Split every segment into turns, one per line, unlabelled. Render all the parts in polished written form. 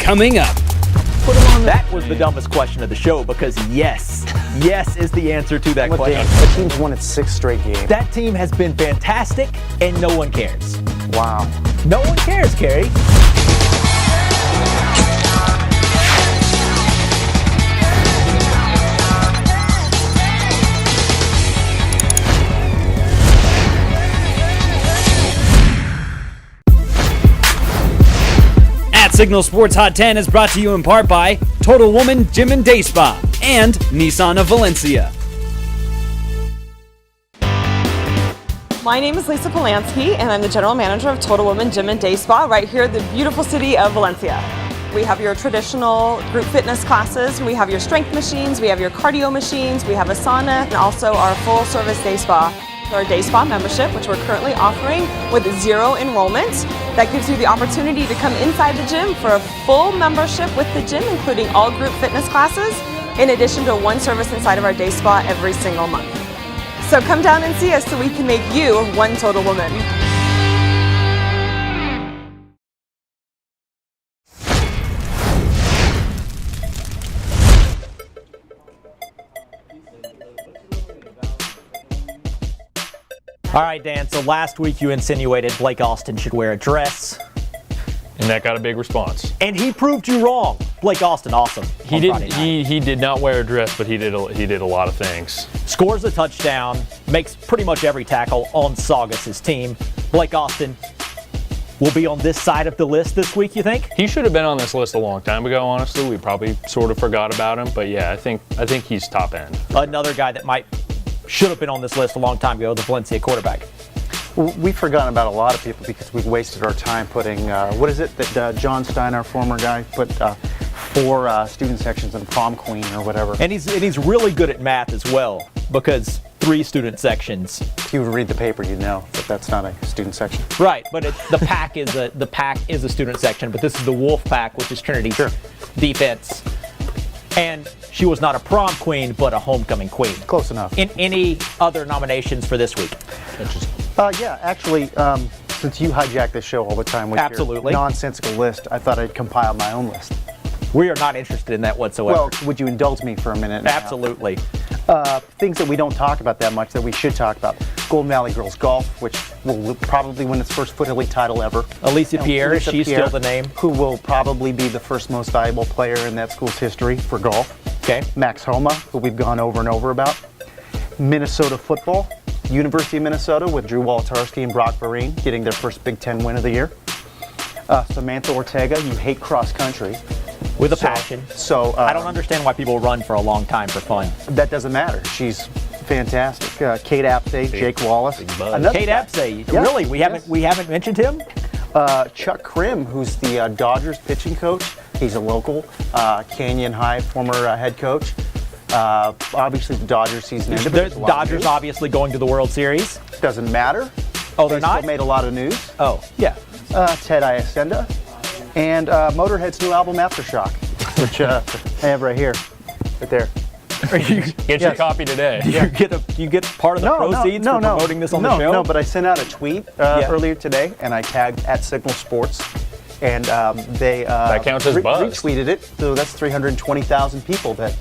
coming up.
That was the dumbest question of the show because yes is the answer to that question.
The team's won its 6th straight game.
That team has been fantastic and no one cares.
Wow.
No one cares, Carrie.
Signal Sports Hot 10 is brought to you in part by Total Woman Gym and Day Spa and Nissan of Valencia.
My name is Lisa Polanski, and I'm the general manager of Total Woman Gym and Day Spa right here in the beautiful city of Valencia. We have your traditional group fitness classes, we have your strength machines, we have your cardio machines, we have a sauna, and also our full service day spa. Our day spa membership, which we're currently offering with 0 enrollment. That gives you the opportunity to come inside the gym for a full membership with the gym, including all group fitness classes, in addition to 1 service inside of our day spa every single month. So come down and see us so we can make you one total woman.
All right, Dan, so last week you insinuated Blake Austin should wear a dress.
And that got a big response.
And he proved you wrong. Blake Austin, awesome.
He did not wear a dress, but he did a lot of things.
Scores a touchdown, makes pretty much every tackle on Saugus' team. Blake Austin will be on this side of the list this week, you think?
He should have been on this list a long time ago, honestly. We probably sort of forgot about him, but yeah, I think he's top end.
Another guy that should have been on this list a long time ago, the Valencia quarterback.
Well, we've forgotten about a lot of people because we've wasted our time putting, what is it that John Stein, our former guy, put 4 student sections in prom queen or whatever.
And he's really good at math as well because 3 student sections.
If you would read the paper, you'd know that that's not a student section.
Right, but the pack is a student section, but this is the Wolf Pack, which is Trinity's defense. And she was not a prom queen, but a homecoming queen.
Close enough.
In any other nominations for this week?
Yeah, actually, since you hijack this show all the time with your nonsensical list, I thought I'd compile my own list.
We are not interested in that whatsoever.
Well, would you indulge me for a minute?
Absolutely.
Things that we don't talk about that much that we should talk about. Golden Valley Girls Golf, which will probably win its first Foothill League title ever.
Alicia Pierre, she's still the name.
Who will probably be the first most valuable player in that school's history for golf.
Okay.
Max Homa, who we've gone over and over about. Minnesota football, University of Minnesota with Drew Waltarski and Brock Vereen getting their first Big Ten win of the year. Samantha Ortega, you hate cross country.
With a passion.
So
I don't understand why people run for a long time for fun.
That doesn't matter. She's fantastic. Kate Apsey, Jake Wallace.
Kate Apsey, really? We haven't mentioned him?
Chuck Krim, who's the Dodgers pitching coach. He's a local. Canyon High former head coach. Obviously the Dodgers season ended.
The Dodgers obviously going to the World Series.
Doesn't matter.
Oh, they're not?
Still made a lot of news.
Oh, yeah.
Ted Iacenda. And Motorhead's new album, Aftershock, which I have right here, right there.
Get your copy today.
You get part of the proceeds for promoting this on the show?
No, but I sent out a tweet earlier today, and I tagged at Signal Sports, and they
that counts as buzz.
Retweeted it. So that's 320,000 people that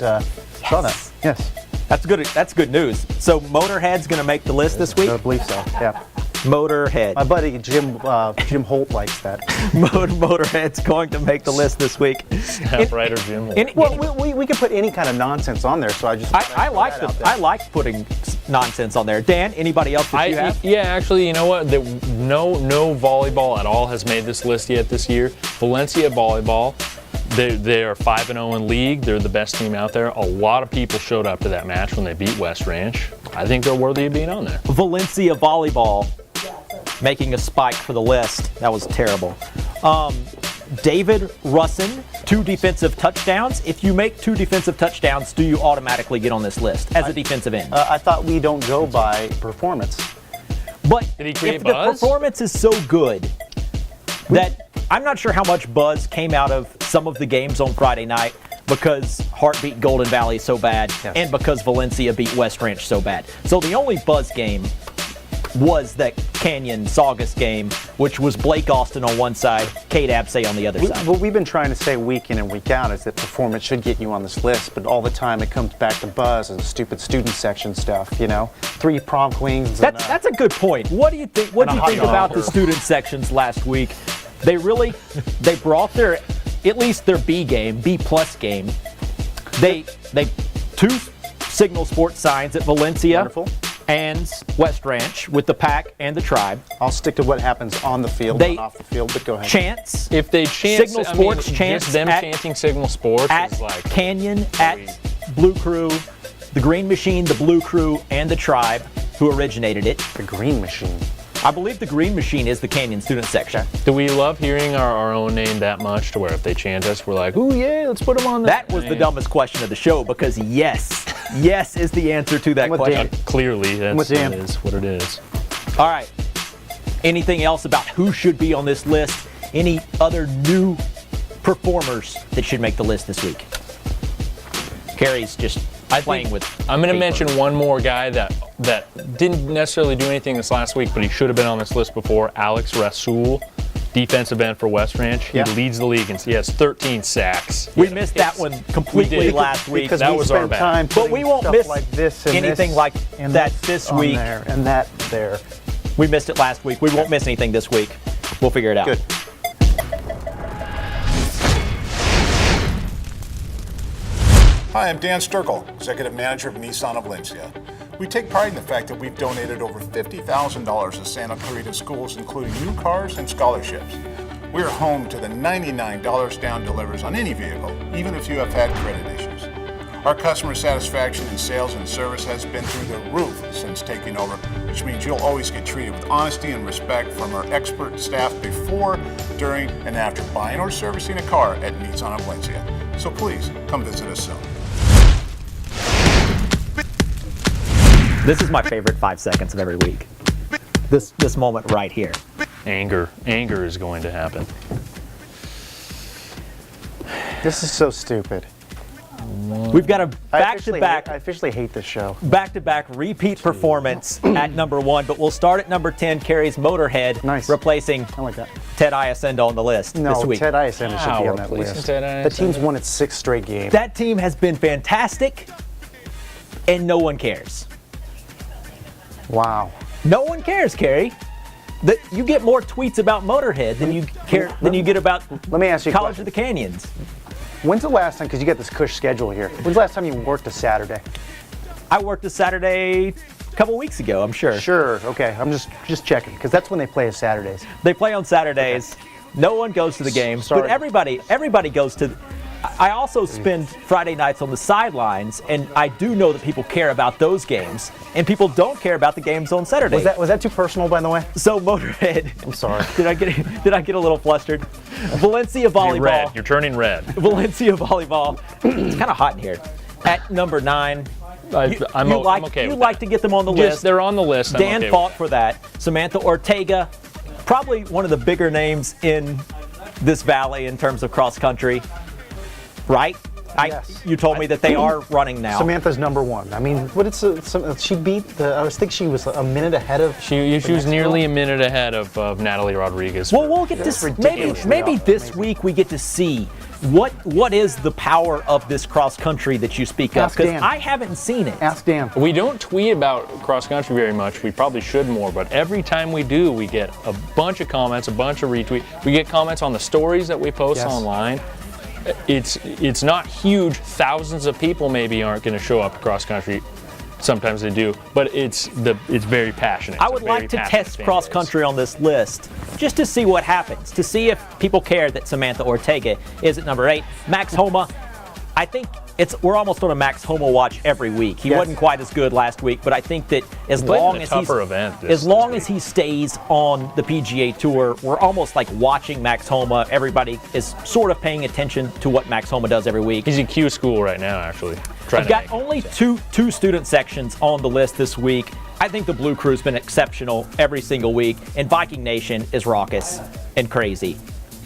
saw that. Yes.
That's good. That's good news. So Motorhead's going to make the list this week?
I believe so. Yeah.
Motorhead.
My buddy Jim Holt likes that.
Motorhead's going to make the list this week.
Writer Jim Holt.
Well, we could put any kind of nonsense on there, so I
like putting nonsense on there. Dan, anybody else that you have?
Yeah, actually, you know what? No volleyball at all has made this list yet this year. Valencia volleyball. They are 5-0 in league. They're the best team out there. A lot of people showed up to that match when they beat West Ranch. I think they're worthy of being on there.
Valencia volleyball making a spike for the list. That was terrible. David Russin, 2 defensive touchdowns. If you make 2 defensive touchdowns, do you automatically get on this list as a defensive end?
I thought we don't go by performance.
But
Did he create
if
buzz?
The performance is so good that I'm not sure how much buzz came out of some of the games on Friday night because Hart beat Golden Valley so bad and because Valencia beat West Ranch so bad. So the only buzz game was that Canyon Saugus game, which was Blake Austin on one side, Kate Absey on the other side.
What we've been trying to say week in and week out is that performance should get you on this list, but all the time it comes back to buzz and stupid student section stuff, 3 prom queens.
That's a good point. What do you think? What do you think about the student sections last week? They brought at least their B game, B plus game. They 2 Signal Sports signs at Valencia.
Wonderful.
And West Ranch with the Pack and the Tribe.
I'll stick to what happens on the field, not off the field, but go ahead.
Chants.
If they chant,
Signal Sports chants
just them chanting Signal Sports
at
is like
Canyon, at Blue Crew, the Green Machine, the Blue Crew, and the Tribe, who originated it.
The Green Machine.
I believe the Green Machine is the Canyon student section.
Do we love hearing our own name that much to where if they chant us, we're like, ooh, yeah, let's put them on
That was the dumbest question of the show because yes is the answer to that question.
Clearly, that's what it is.
All right. Anything else about who should be on this list? Any other new performers that should make the list this week? Carrie's just playing with.
I'm going to mention one more guy that didn't necessarily do anything this last week, but he should have been on this list before. Alex Rasul, defensive end for West Ranch. He leads the league and he has 13 sacks.
We missed that one completely last week.
Because
that
we
was
spent
our bad.
time
But we won't
stuff
miss
like this and
anything
this
like
and
that
this
this
on
week.
there and that there.
We missed it last week. We won't miss anything this week. We'll figure it out.
Good.
Hi, I'm Dan Sturkle, Executive Manager of Nissan of Valencia. We take pride in the fact that we've donated over $50,000 to Santa Clarita schools, including new cars and scholarships. We are home to the $99 down delivers on any vehicle, even if you have had credit issues. Our customer satisfaction in sales and service has been through the roof since taking over, which means you'll always get treated with honesty and respect from our expert staff before, during, and after buying or servicing a car at Nissan of Valencia. So please, come visit us soon.
This is my favorite 5 seconds of every week. This moment right here.
Anger is going to happen.
This is so stupid.
We've got a
I
back-to-back
officially hate this show.
back-to-back repeat performance at number 1, but we'll start at number 10, Carrie's Motorhead, replacing
I like that.
Ted Iacenda on the list this
No,
week.
Ted Iacenda should be on that
replacing
list.
Ted
The
Iacenda?
team's won its 6th straight game.
That team has been fantastic, and no one cares.
Wow.
No one cares, Carrie. You get more tweets about Motorhead than you get about
Let me ask you a
College
question.
of the Canyons.
When's the last time, because you got this cush schedule here, when's the last time you worked a Saturday?
I worked a Saturday a couple weeks ago, I'm sure.
Sure, okay. I'm just checking, because that's when they play Saturdays.
They play on Saturdays. No one goes to the games,
Sorry.
but everybody goes to. I also spend Friday nights on the sidelines, and I do know that people care about those games, and people don't care about the games on Saturday.
Was that too personal, by the way?
So Motorhead.
I'm sorry.
Did I get a little flustered? Valencia volleyball.
You're red. You're turning red.
Valencia volleyball. It's kind of hot in here. At number 9.
I'm okay with
like
that.
to get them on the
Just,
list.
they're on the list.
Dan fought for that. Samantha Ortega, probably one of the bigger names in this valley in terms of cross country. Right?
Yes.
You told me that they are running now.
Samantha's number 1. I mean, she beat I think she was a minute ahead of.
She was nearly a minute ahead of Natalie Rodriguez.
Well, we'll get to maybe this week we get to see what is the power of this cross country that you speak of, because I haven't seen it.
Ask Dan.
We don't tweet about cross country very much. We probably should more, but every time we do, we get a bunch of comments, a bunch of retweets. We get comments on the stories that we post online. It's not huge. Thousands of people maybe aren't going to show up cross country. Sometimes they do, but it's very passionate.
I would like to test cross country on this list just to see what happens, to see if people care that Samantha Ortega is at number 8. Max Homa, I think we're almost on a Max Homa watch every week. He wasn't quite as good last week, but I think that as long as he stays on the PGA Tour, we're almost like watching Max Homa. Everybody is sort of paying attention to what Max Homa does every week.
He's in Q school right now, actually.
I've got only two student sections on the list this week. I think the Blue Crew's been exceptional every single week, and Viking Nation is raucous and crazy.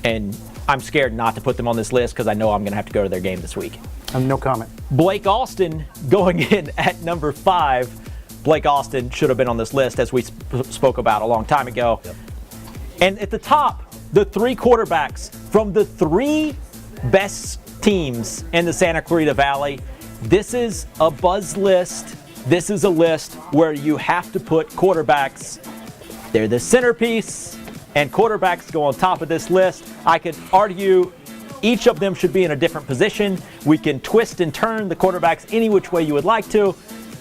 And I'm scared not to put them on this list because I know I'm going to have to go to their game this week.
No comment.
Blake Austin going in at number 5, Blake Austin should have been on this list, as we spoke about a long time ago. Yep. And at the top, the 3 quarterbacks from the 3 best teams in the Santa Clarita Valley. This is a buzz list. This is a list where you have to put quarterbacks. They're the centerpiece, and quarterbacks go on top of this list. I could argue each of them should be in a different position. We can twist and turn the quarterbacks any which way you would like to,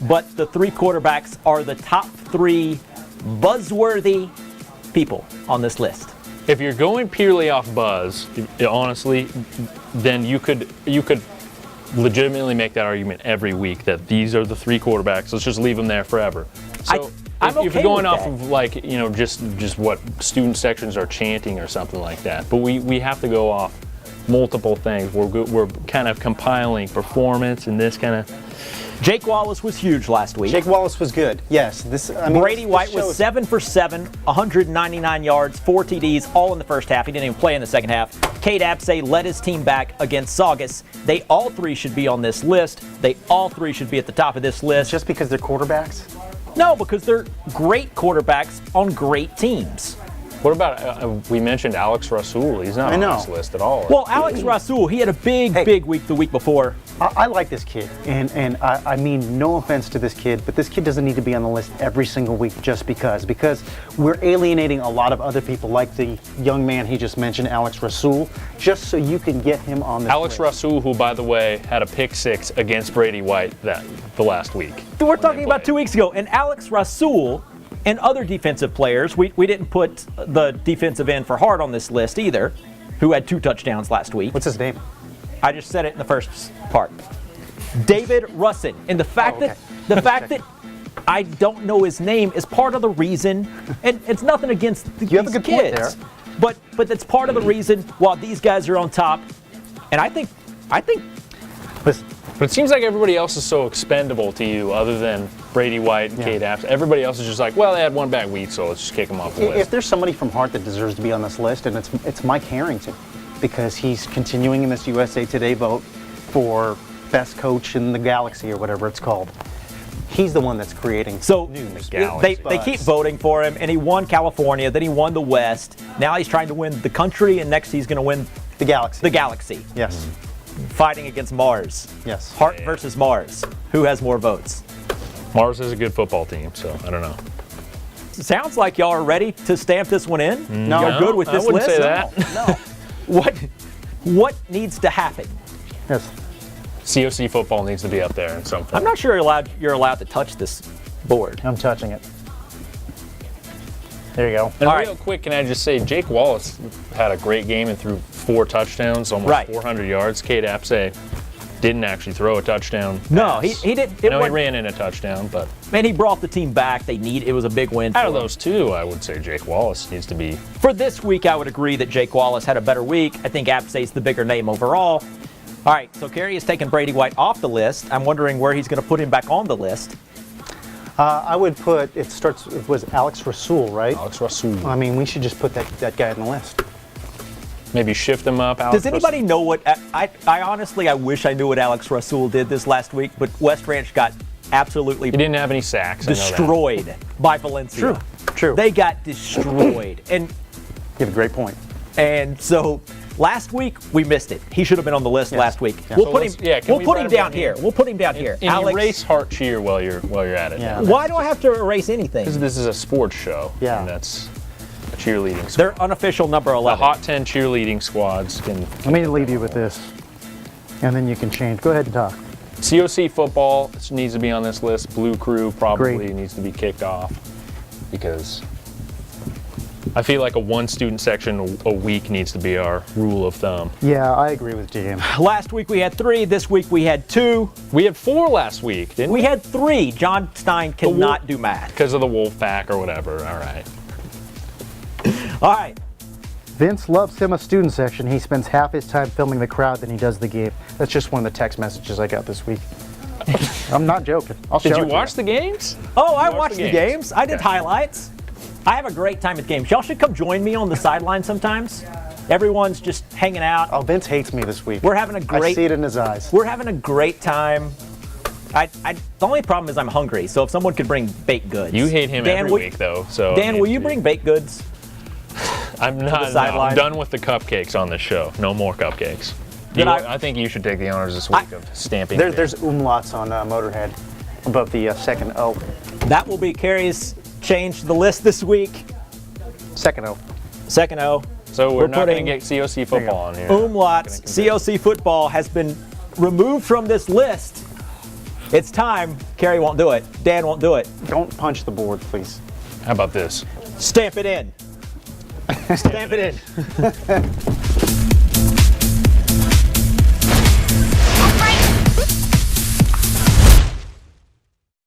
but the 3 quarterbacks are the top 3 buzzworthy people on this list.
If you're going purely off buzz, honestly, then you could legitimately make that argument every week that these are the 3 quarterbacks. Let's just leave them there forever. So
I'm okay
if you're going
with
off
that.
of like, just what student sections are chanting or something like that, but we have to go off multiple things. We're kind of compiling performance and this kind of.
Jake Wallace was huge last week.
Jake Wallace was good. Yes.
Brady White was 7 for 7, 199 yards, 4 TDs, all in the first half. He didn't even play in the second half. Cade Apsay led his team back against Saugus. They all 3 should be on this list. They all 3 should be at the top of this list.
Just because they're quarterbacks?
No, because they're great quarterbacks on great teams.
What about, we mentioned Alex Rasul. He's not on this list at all.
Well, Alex Rasul, he had a big week the week before.
I like this kid, and I mean no offense to this kid, but this kid doesn't need to be on the list every single week just because we're alienating a lot of other people, like the young man he just mentioned, Alex Rasul, just so you can get him on this
Alex
list.
Rasul, who, by the way, had a pick 6 against Brady White the last week.
We're talking about 2 weeks ago, and Alex Rasul and other defensive players, we didn't put the defensive end for Hart on this list either, who had 2 touchdowns last week.
What's his name?
I just said it in the first part. David Russin. And the fact that I don't know his name is part of the reason, and it's nothing against these
have a good
kids.
point there.
But that's part of the reason why these guys are on top. And I think
Listen,
But it seems like everybody else is so expendable to you other than Brady White and Cade Apps. Everybody else is just like, well, they had one bad week, so let's just kick them off the list.
if there's somebody from Hart that deserves to be on this list, and it's Mike Harrington, because he's continuing in this USA Today vote for best coach in the galaxy or whatever it's called. He's the one that's creating news.
They keep voting for him, and he won California, then he won the West. Now he's trying to win the country, and next he's going to win
The galaxy.
the galaxy.
Yes.
Fighting against Mars.
Yes.
Hart versus Mars. Who has more votes?
Mars is a good football team, so I don't know.
Sounds like y'all are ready to stamp this one in.
No,
Y'all good with this
I wouldn't
list?
say that.
No.
What needs to happen?
Yes.
COC football needs to be up there in some form.
I'm not sure you're allowed to touch this board.
I'm touching it. There you go.
And
All
real
right.
quick, can I just say, Jake Wallace had a great game and threw 4 touchdowns, almost
Right.
400 yards. Cade Apsay didn't actually throw a touchdown.
No,
pass.
he didn't.
I know he ran in a touchdown, but
Man, he brought the team back. It was a big win.
out
for
of
them.
those two, I would say Jake Wallace needs to be.
For this week, I would agree that Jake Wallace had a better week. I think Apsay's the bigger name overall. All right, so Kerry has taken Brady White off the list. I'm wondering where he's going to put him back on the list.
I would put, it was Alex Rasul, right?
Alex Rasul.
I mean, we should just put that guy on the list.
Maybe shift him up. Alex
Does anybody know what? I honestly, I wish I knew what Alex Rasul did this last week, but West Ranch got absolutely
He didn't have any sacks. I know that.
destroyed by Valencia.
True.
They got destroyed.
You have a great point.
And so last week we missed it. He should have been on the list last week.
Yeah.
We'll
So
put
let's-
him.
yeah, can
we'll
we
put
write
him
him
down
down
here.
here?
We'll put him down here.
And erase Heart Cheer while you're at it.
Yeah.
Why do I have to erase anything?
This is a sports show.
Yeah.
And that's a cheerleading squad.
They're unofficial number
The
11.
Hot 10 cheerleading squads can.
Let me leave you with this, and then you can change. Go ahead and talk.
COC football needs to be on this list. Blue Crew probably
Great.
needs to be kicked off because I feel like a 1 student section a week needs to be our rule of thumb.
Yeah, I agree with Jim.
Last week we had 3. This week we had 2.
We had 4 last week, didn't we?
We had 3. John Stein cannot do math.
Because of the wolf pack or whatever. All right.
All right.
Vince loves him a student section. He spends half his time filming the crowd than he does the game. That's just one of the text messages I got this week. I'm not joking. I'll show
Did you
it to
watch the games?
Oh, I
watched
watched
the
the
games.
games. I did
Okay.
highlights. I have a great time at games. Y'all should come join me on the sideline sometimes. Everyone's just hanging out.
Oh, Vince hates me this week.
We're having a
I
great
see it in his eyes.
We're having a great time. The only problem is I'm hungry, so if someone could bring baked goods.
You hate him every
will-
week, though. So
Dan, will you bring baked goods?
I'm not. No,
sideline?
I'm done with the cupcakes on this show. No more cupcakes.
Then
I think you should take the honors this week of stamping. it in.
There's umlauts on Motorhead above the second O.
That will be Carrie's change to the list this week.
Second O.
Second O.
So we're not going
putting
to get COC football on here.
Umlauts. COC football has been removed from this list. It's time. Carrie won't do it. Dan won't do it.
Don't punch the board, please.
How about this?
Stamp it in. Stamp it in.